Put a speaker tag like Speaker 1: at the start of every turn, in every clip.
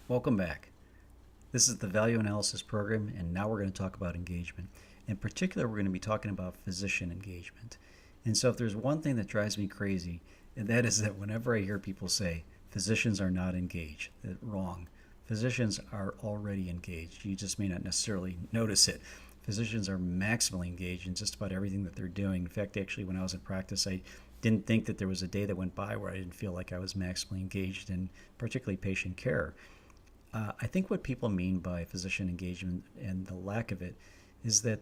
Speaker 1: Welcome back. This is the Value Analysis Program, and now we're going to talk about engagement. In particular, we're going to be talking about physician engagement. And so, if there's one thing that drives me crazy, and that is that whenever I hear people say physicians are not engaged, wrong. Physicians are already engaged. You just may not necessarily notice it. Physicians are maximally engaged in just about everything that they're doing. In fact, actually, when I was in practice, I didn't think that there was a day that went by where I didn't feel like I was maximally engaged in particularly patient care. I think what people mean by physician engagement and the lack of it is that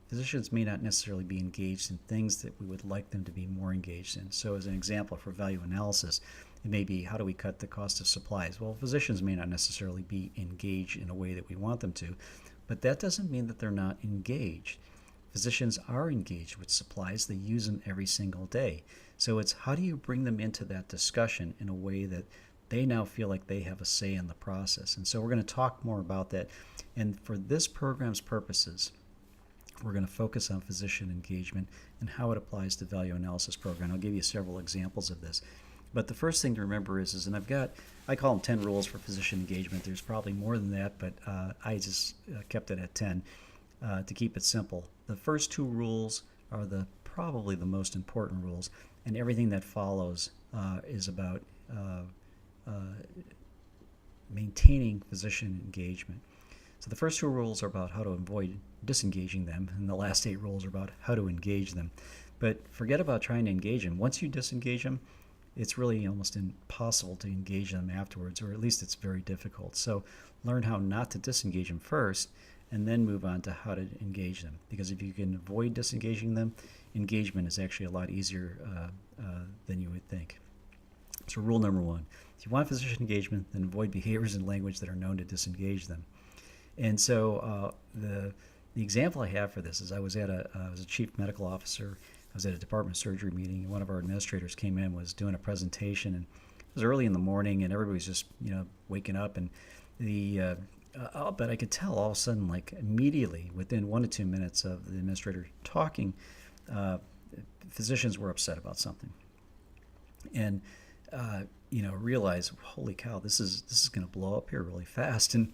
Speaker 1: physicians may not necessarily be engaged in things that we would like them to be more engaged in. So, as an example for value analysis, it may be how do we cut the cost of supplies? Well, physicians may not necessarily be engaged in a way that we want them to, but that doesn't mean that they're not engaged. Physicians are engaged with supplies, they use them every single day. So, it's how do you bring them into that discussion in a way that they now feel like they have a say in the process. And so we're going to talk more about that. And for this program's purposes, we're going to focus on physician engagement and how it applies to value analysis program. I'll give you several examples of this. But the first thing to remember is and I call them 10 rules for physician engagement. There's probably more than that, but I just kept it at 10 to keep it simple. The first two rules are probably the most important rules, and everything that follows is about maintaining physician engagement. So the first two rules are about how to avoid disengaging them, and the last 8 rules are about how to engage them. But forget about trying to engage them. Once you disengage them, it's really almost impossible to engage them afterwards, or at least it's very difficult. So learn how not to disengage them first, and then move on to how to engage them. Because if you can avoid disengaging them, engagement is actually a lot easier than you would think. So rule number 1, if you want physician engagement, then avoid behaviors and language that are known to disengage them. And so the example I have for this is I was a chief medical officer. I was at a department of surgery meeting, and one of our administrators came in, was doing a presentation, and it was early in the morning, and everybody's just waking up, and but I could tell all of a sudden, like immediately within 1 to 2 minutes of the administrator talking, physicians were upset about something, and realize, holy cow, this is going to blow up here really fast. And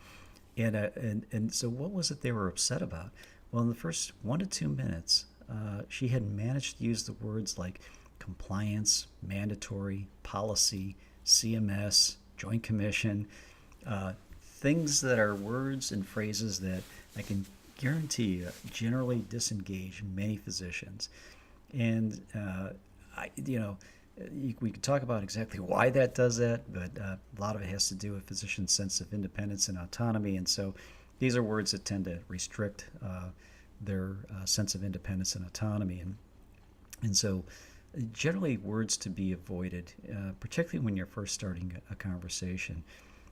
Speaker 1: so what was it they were upset about? Well, in the first 1 to 2 minutes, she had managed to use the words like compliance, mandatory, policy, CMS, Joint Commission, things that are words and phrases that I can guarantee you generally disengage many physicians. And we could talk about exactly why that does that, but a lot of it has to do with physicians' sense of independence and autonomy. And so these are words that tend to restrict their sense of independence and autonomy. And so generally words to be avoided, particularly when you're first starting a conversation.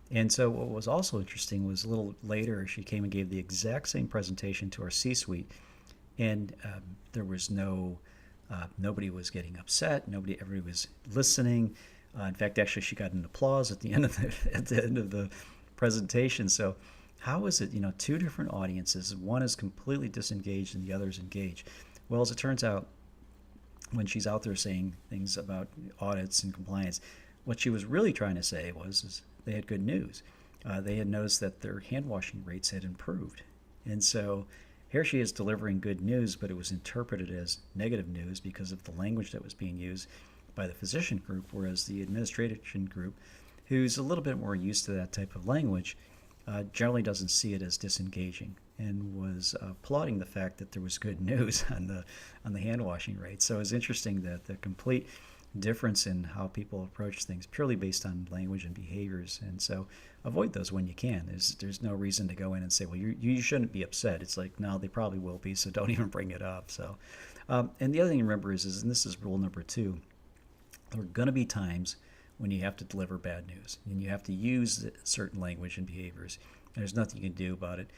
Speaker 1: And so what was also interesting was a little later, she came and gave the exact same presentation to our C-suite, and there was nobody was getting upset. Everybody was listening. In fact, actually, she got an applause at the end of the presentation. So, how is it? Two different audiences. One is completely disengaged, and the other is engaged. Well, as it turns out, when she's out there saying things about audits and compliance, what she was really trying to say is they had good news. They had noticed that their hand washing rates had improved, and so here she is delivering good news, but it was interpreted as negative news because of the language that was being used by the physician group, whereas the administration group, who's a little bit more used to that type of language, generally doesn't see it as disengaging, and was applauding the fact that there was good news on the hand washing rate. So it's interesting that the complete difference in how people approach things purely based on language and behaviors. And so avoid those when you can. There's no reason to go in and say, well, you shouldn't be upset. It's like, no, they probably will be, so don't even bring it up. So and the other thing to remember is and this is rule number 2, there are going to be times when you have to deliver bad news and you have to use certain language and behaviors. There's nothing you can do about it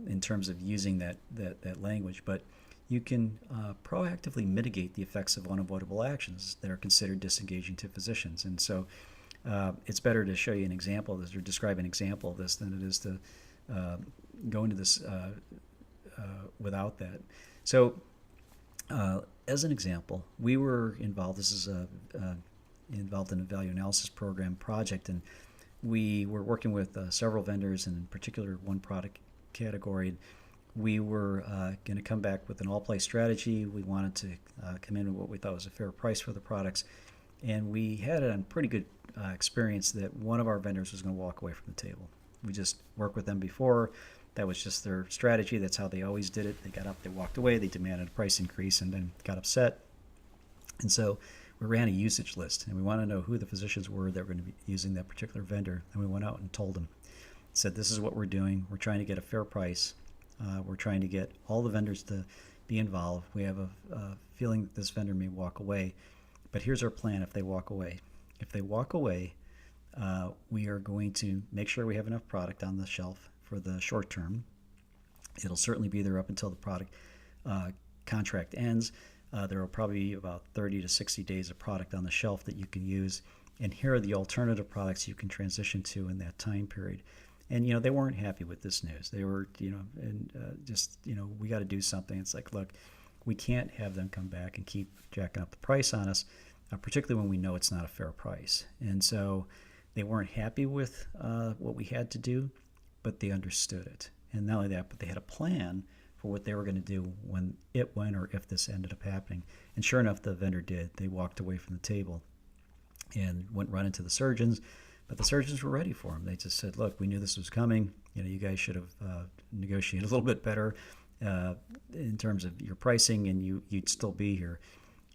Speaker 1: in terms of using that language, but you can proactively mitigate the effects of unavoidable actions that are considered disengaging to physicians. And so it's better to show you an example of this, or describe an example of this, than it is to go into this without that. So as an example, we were involved, involved in a value analysis program project, and we were working with several vendors, and in particular one product category. We were going to come back with an all-play strategy. We wanted to come in with what we thought was a fair price for the products, and we had a pretty good experience that one of our vendors was going to walk away from the table. We just worked with them before. That was just their strategy. That's how they always did it. They got up, they walked away, they demanded a price increase, and then got upset. And so we ran a usage list, and we wanted to know who the physicians were that were going to be using that particular vendor. And we went out and told them, said, this is what we're doing. We're trying to get a fair price. We're trying to get all the vendors to be involved. We have a feeling that this vendor may walk away, but here's our plan if they walk away. If they walk away, we are going to make sure we have enough product on the shelf for the short term. It'll certainly be there up until the product contract ends. There will probably be about 30 to 60 days of product on the shelf that you can use. And here are the alternative products you can transition to in that time period. And, they weren't happy with this news. They were, we got to do something. It's like, look, we can't have them come back and keep jacking up the price on us, particularly when we know it's not a fair price. And so they weren't happy with what we had to do, but they understood it. And not only that, but they had a plan for what they were going to do when or if this ended up happening. And sure enough, the vendor did. They walked away from the table and went running to the surgeons, but the surgeons were ready for them. They just said, look, we knew this was coming. You guys should have negotiated a little bit better in terms of your pricing, and you'd still be here.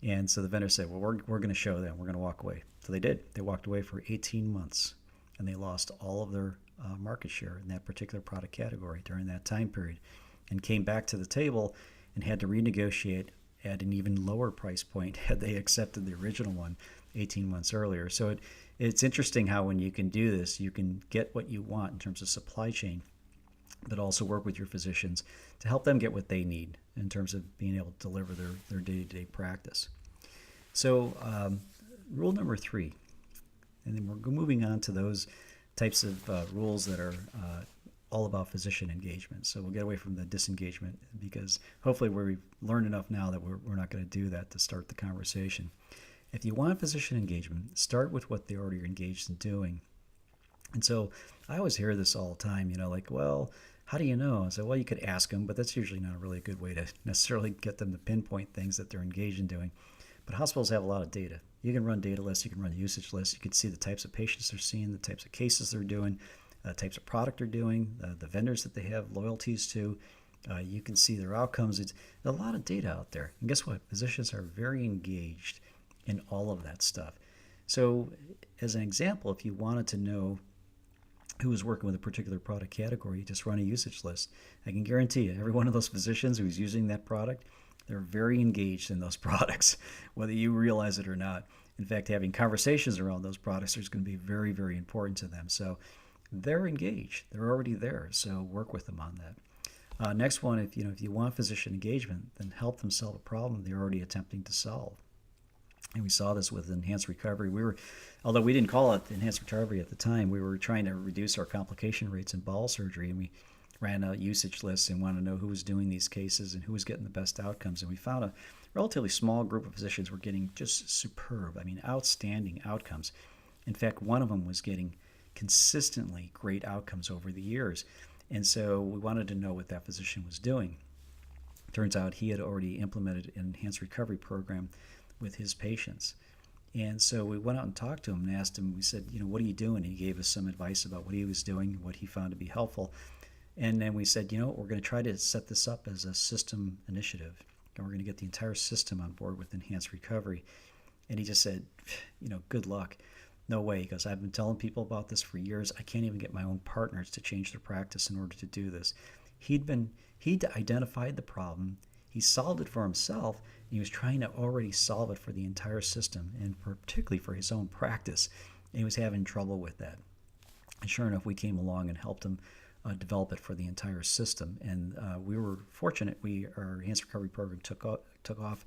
Speaker 1: And so the vendor said, well, we're going to show them. We're going to walk away. So they did. They walked away for 18 months, and they lost all of their market share in that particular product category during that time period, and came back to the table and had to renegotiate at an even lower price point had they accepted the original one 18 months earlier. So it's interesting how when you can do this, you can get what you want in terms of supply chain, but also work with your physicians to help them get what they need in terms of being able to deliver their day-to-day practice. So rule number 3, and then we're moving on to those types of rules that are all about physician engagement. So we'll get away from the disengagement, because hopefully we've learned enough now that we're not going to do that to start the conversation. If you want physician engagement, start with what they already are engaged in doing. And so I always hear this all the time, like, well, how do you know? I say, well, you could ask them, but that's usually not a really good way to necessarily get them to pinpoint things that they're engaged in doing. But hospitals have a lot of data. You can run data lists, you can run usage lists, you can see the types of patients they're seeing, the types of cases they're doing, the types of product they're doing, the vendors that they have loyalties to. You can see their outcomes. It's a lot of data out there. And guess what? Physicians are very engaged in all of that stuff. So as an example, if you wanted to know who is working with a particular product category, you just run a usage list. I can guarantee you, every one of those physicians who's using that product, they're very engaged in those products, whether you realize it or not. In fact, having conversations around those products is going to be very, very important to them. So they're engaged. They're already there. So work with them on that. Next one, if you want physician engagement, then help them solve a problem they're already attempting to solve. And we saw this with enhanced recovery. Although we didn't call it enhanced recovery at the time, we were trying to reduce our complication rates in bowel surgery, and we ran a usage list and wanted to know who was doing these cases and who was getting the best outcomes. And we found a relatively small group of physicians were getting just superb, outstanding outcomes. In fact, one of them was getting consistently great outcomes over the years. And so we wanted to know what that physician was doing. Turns out he had already implemented an enhanced recovery program with his patients. And so we went out and talked to him and asked him, we said, what are you doing? And he gave us some advice about what he was doing, what he found to be helpful. And then we said, we're going to try to set this up as a system initiative. And we're going to get the entire system on board with enhanced recovery. And he just said, good luck. No way. He goes, I've been telling people about this for years. I can't even get my own partners to change their practice in order to do this. He'd identified the problem. He solved it for himself. And he was trying to already solve it for the entire system, and particularly for his own practice. And he was having trouble with that. And sure enough, we came along and helped him develop it for the entire system. And we were fortunate. Our enhanced recovery program took off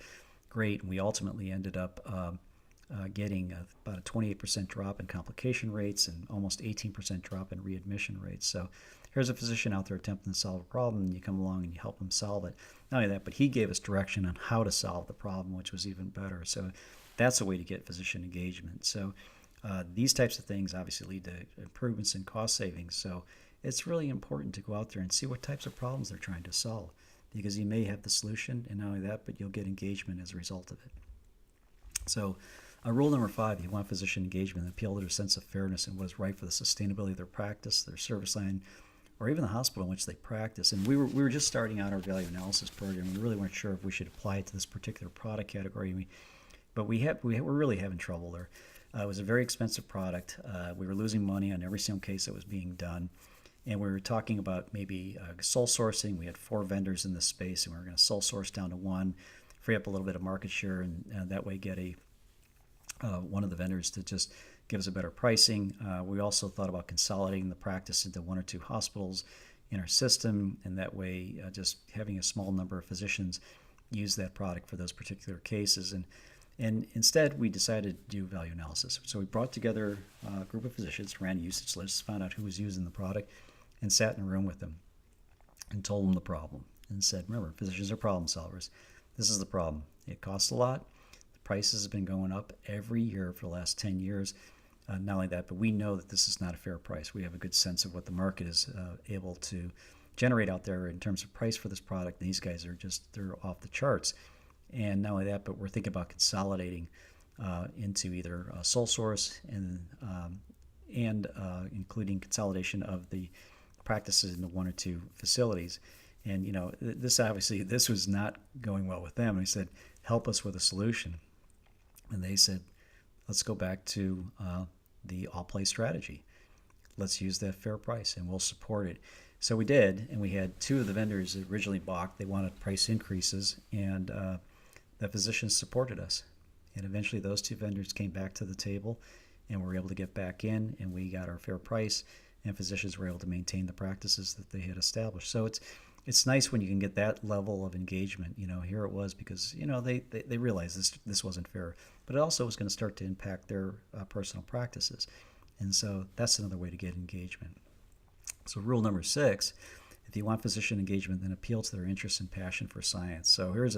Speaker 1: great. And we ultimately ended up getting about a 28% drop in complication rates and almost 18% drop in readmission rates. So here's a physician out there attempting to solve a problem, and you come along and you help him solve it. Not only that, but he gave us direction on how to solve the problem, which was even better. So that's a way to get physician engagement. So These types of things obviously lead to improvements in cost savings. So it's really important to go out there and see what types of problems they're trying to solve, because you may have the solution, and not only that, but you'll get engagement as a result of it. So rule number 5, you want physician engagement that appeal to their sense of fairness and what is right for the sustainability of their practice, their service line, or even the hospital in which they practice. And we were just starting out our value analysis program. We really weren't sure if we should apply it to this particular product category. But we're really having trouble there. It was a very expensive product. We were losing money on every single case that was being done. And we were talking about maybe sole sourcing. We had 4 vendors in this space, and we were going to sole source down to 1, free up a little bit of market share, and that way get one of the vendors to just give us a better pricing. We also thought about consolidating the practice into 1 or 2 hospitals in our system, and that way just having a small number of physicians use that product for those particular cases. And instead, we decided to do value analysis. So we brought together a group of physicians, ran usage lists, found out who was using the product, and sat in a room with them and told them the problem and said, remember, physicians are problem solvers. This is the problem. It costs a lot. The prices have been going up every year for the last 10 years. Not only that, but we know that this is not a fair price. We have a good sense of what the market is able to generate out there in terms of price for this product. And these guys they're off the charts. And not only that, but we're thinking about consolidating into either a sole source and including consolidation of the practices into 1 or 2 facilities. And this was not going well with them. And we said, help us with a solution. And they said, let's go back to the all-play strategy. Let's use that fair price, and we'll support it. So we did, and we had 2 of the vendors that originally balked. They wanted price increases, and the physicians supported us. And eventually those 2 vendors came back to the table, and we were able to get back in, and we got our fair price, and physicians were able to maintain the practices that they had established. So it's nice when you can get that level of engagement. Here it was because they realized this wasn't fair, but it also was going to start to impact their personal practices, and so that's another way to get engagement. So rule number 6, if you want physician engagement, then appeal to their interest and passion for science. So here's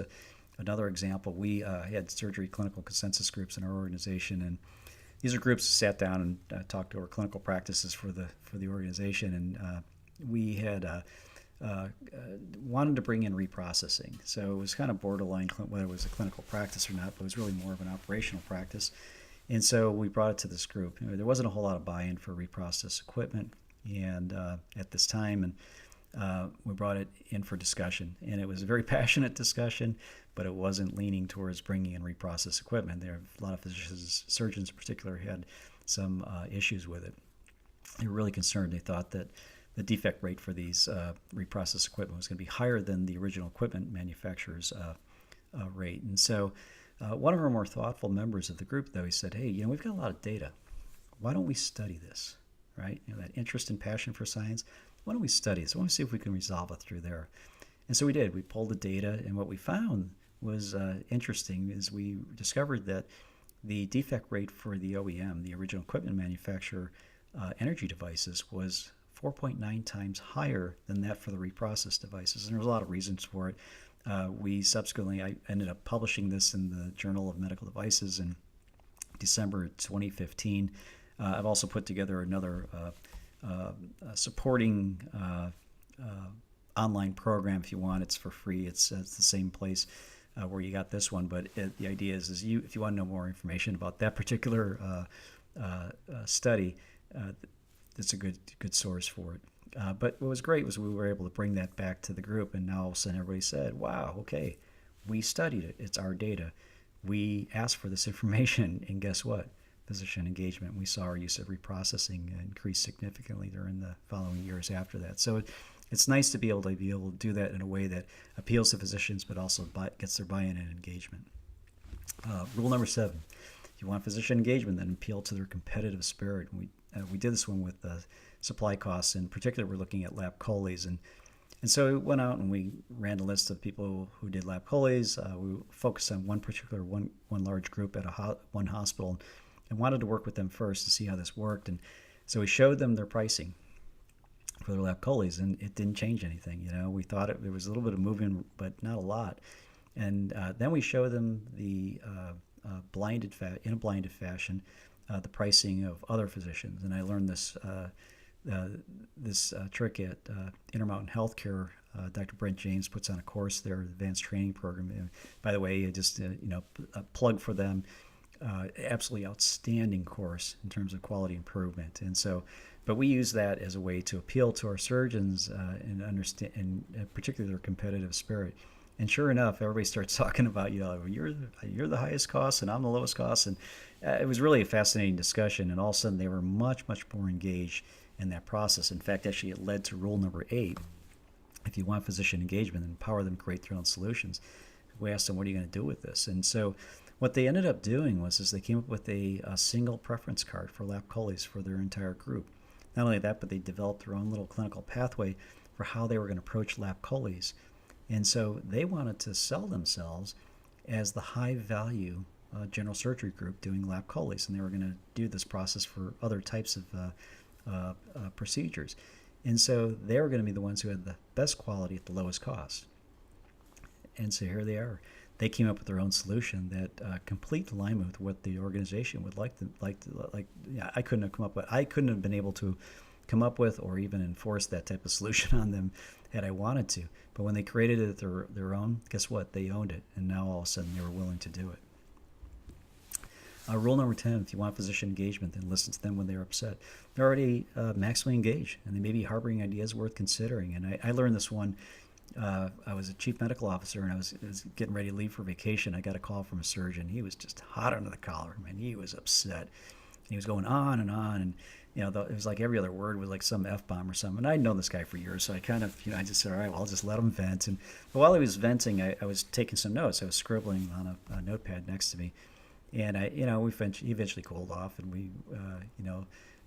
Speaker 1: another example. We had surgery clinical consensus groups in our organization, and these are groups that sat down and talked over clinical practices for the organization, and we had wanted to bring in reprocessing. So it was kind of borderline whether it was a clinical practice or not, but it was really more of an operational practice. And so we brought it to this group. There wasn't a whole lot of buy-in for reprocess equipment, and at this time, and we brought it in for discussion. And it was a very passionate discussion, but it wasn't leaning towards bringing in reprocess equipment. There are a lot of physicians, surgeons in particular, had some issues with it. They were really concerned. They thought that the defect rate for these reprocessed equipment was going to be higher than the original equipment manufacturer's rate. And so one of our more thoughtful members of the group, though, he said, hey, we've got a lot of data. Why don't we study this, right? That interest and passion for science, why don't we study this? I want to see if we can resolve it through there. And so we did. We pulled the data, and what we found was interesting is we discovered that the defect rate for the OEM, the original equipment manufacturer, energy devices was 4.9 times higher than that for the reprocessed devices. And there was a lot of reasons for it. I ended up publishing this in the Journal of Medical Devices in December 2015. I've also put together another supporting online program if you want. It's for free. It's the same place where you got this one. But the idea is if you want to know more information about that particular study, it's a good source for it. But what was great was we were able to bring that back to the group, and now all of a sudden everybody said, wow, okay, we studied it. It's our data. We asked for this information, and guess what? Physician engagement. We saw our use of reprocessing increase significantly during the following years after that. So it's nice to be able to do that in a way that appeals to physicians, but also gets their buy-in and engagement. Rule number 7, if you want physician engagement, then appeal to their competitive spirit. We did this one with supply costs. In particular, we're looking at lab choles. And so we went out and we ran a list of people who did lab choles. We focused on one large group at one hospital and wanted to work with them first to see how this worked. And so we showed them their pricing for their lab choles, and it didn't change anything. We thought there was a little bit of movement, but not a lot. And then we showed them the in a blinded fashion, the pricing of other physicians. And I learned this trick at Intermountain Healthcare. Dr. Brent James puts on a course there, advanced training program. And by the way, just a plug for them. Absolutely outstanding course in terms of quality improvement. And so, but we use that as a way to appeal to our surgeons and understand, and particularly their competitive spirit. And sure enough, everybody starts talking about, you're the highest cost and I'm the lowest cost. And it was really a fascinating discussion. And all of a sudden, they were much, much more engaged in that process. In fact, actually, it led to rule number 8. If you want physician engagement, empower them to create their own solutions. We asked them, what are you going to do with this? And so what they ended up doing was they came up with a single preference card for lap choles for their entire group. Not only that, but they developed their own little clinical pathway for how they were going to approach lap choles. And so they wanted to sell themselves as the high-value general surgery group doing lap choles, and they were going to do this process for other types of procedures. And so they were going to be the ones who had the best quality at the lowest cost. And so here they are. They came up with their own solution that complete alignment with what the organization would like. Yeah, I couldn't have been able to come up with or even enforce that type of solution on them had I wanted to. But when they created it their own, guess what? They owned it, and now all of a sudden they were willing to do it. Rule number 10, if you want physician engagement, then listen to them when they're upset. They're already maximally engaged, and they may be harboring ideas worth considering. And I learned this one. I was a chief medical officer, and I was getting ready to leave for vacation. I got a call from a surgeon. He was just hot under the collar. Man, he was upset. And he was going on, and it was like every other word was like some F-bomb or something. And I'd known this guy for years, so I kind of, I just said, all right, well, I'll just let him vent. But while he was venting, I was taking some notes. I was scribbling on a notepad next to me. And he eventually cooled off, and we,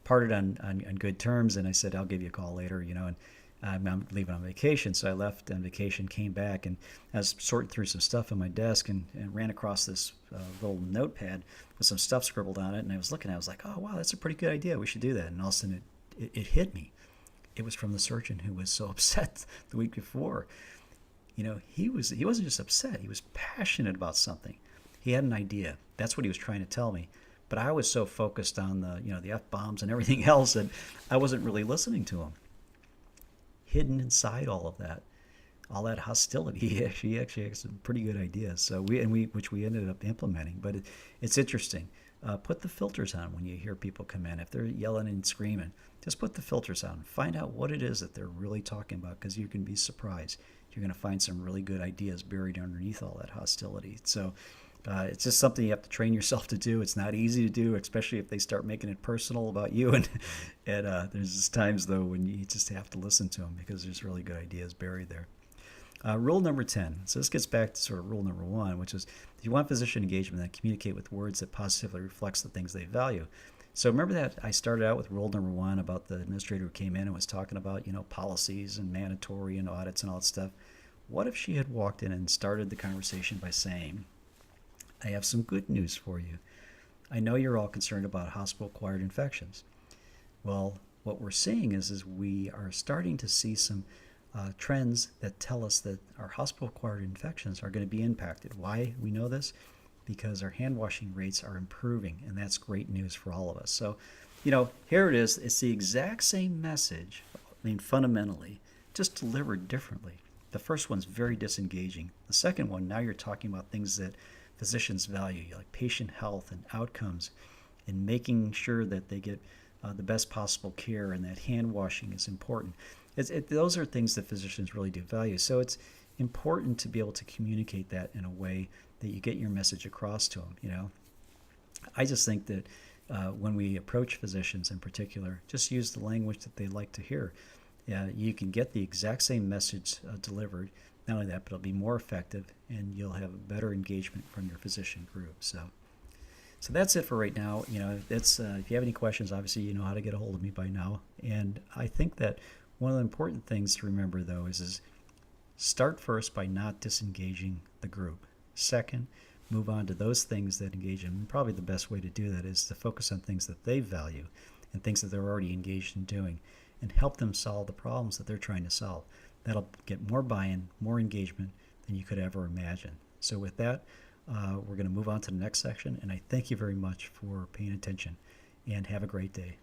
Speaker 1: parted on good terms. And I said, I'll give you a call later, and I'm leaving on vacation. So I left on vacation, came back, and I was sorting through some stuff on my desk and ran across this little notepad with some stuff scribbled on it. And I was looking at it, I was like, oh, wow, that's a pretty good idea. We should do that. And all of a sudden it hit me. It was from the surgeon who was so upset the week before. He wasn't just upset. He was passionate about something. He had an idea. That's what he was trying to tell me. But I was so focused on the F-bombs and everything else that I wasn't really listening to him. Hidden inside all of that, all that hostility, he actually had some pretty good ideas. So which we ended up implementing. But it's interesting. Put the filters on when you hear people come in. If they're yelling and screaming, just put the filters on. Find out what it is that they're really talking about, because you can be surprised. You're going to find some really good ideas buried underneath all that hostility. So it's just something you have to train yourself to do. It's not easy to do, especially if they start making it personal about you. And there's just times, though, when you just have to listen to them, because there's really good ideas buried there. Rule number 10. So this gets back to sort of rule number 1, which is if you want physician engagement, then communicate with words that positively reflects the things they value. So remember that I started out with rule number 1 about the administrator who came in and was talking about, policies and mandatory and audits and all that stuff. What if she had walked in and started the conversation by saying, I have some good news for you. I know you're all concerned about hospital-acquired infections. Well, what we're seeing is we are starting to see some trends that tell us that our hospital-acquired infections are going to be impacted. Why we know this? Because our hand washing rates are improving, and that's great news for all of us. So, here it is. It's the exact same message, fundamentally, just delivered differently. The first one's very disengaging. The second one, now you're talking about things that physicians value, like patient health and outcomes, and making sure that they get the best possible care, and that hand washing is important. Those are things that physicians really do value. So it's important to be able to communicate that in a way that you get your message across to them. I just think that when we approach physicians in particular, just use the language that they like to hear. You can get the exact same message delivered. Not only that, but it'll be more effective, and you'll have a better engagement from your physician group. So that's it for right now. If you have any questions, obviously you know how to get a hold of me by now. And I think that one of the important things to remember, though, is start first by not disengaging the group. Second, move on to those things that engage them. And probably the best way to do that is to focus on things that they value and things that they're already engaged in doing, and help them solve the problems that they're trying to solve. That'll get more buy-in, more engagement than you could ever imagine. So with that, We're going to move on to the next section, and I thank you very much for paying attention, and have a great day.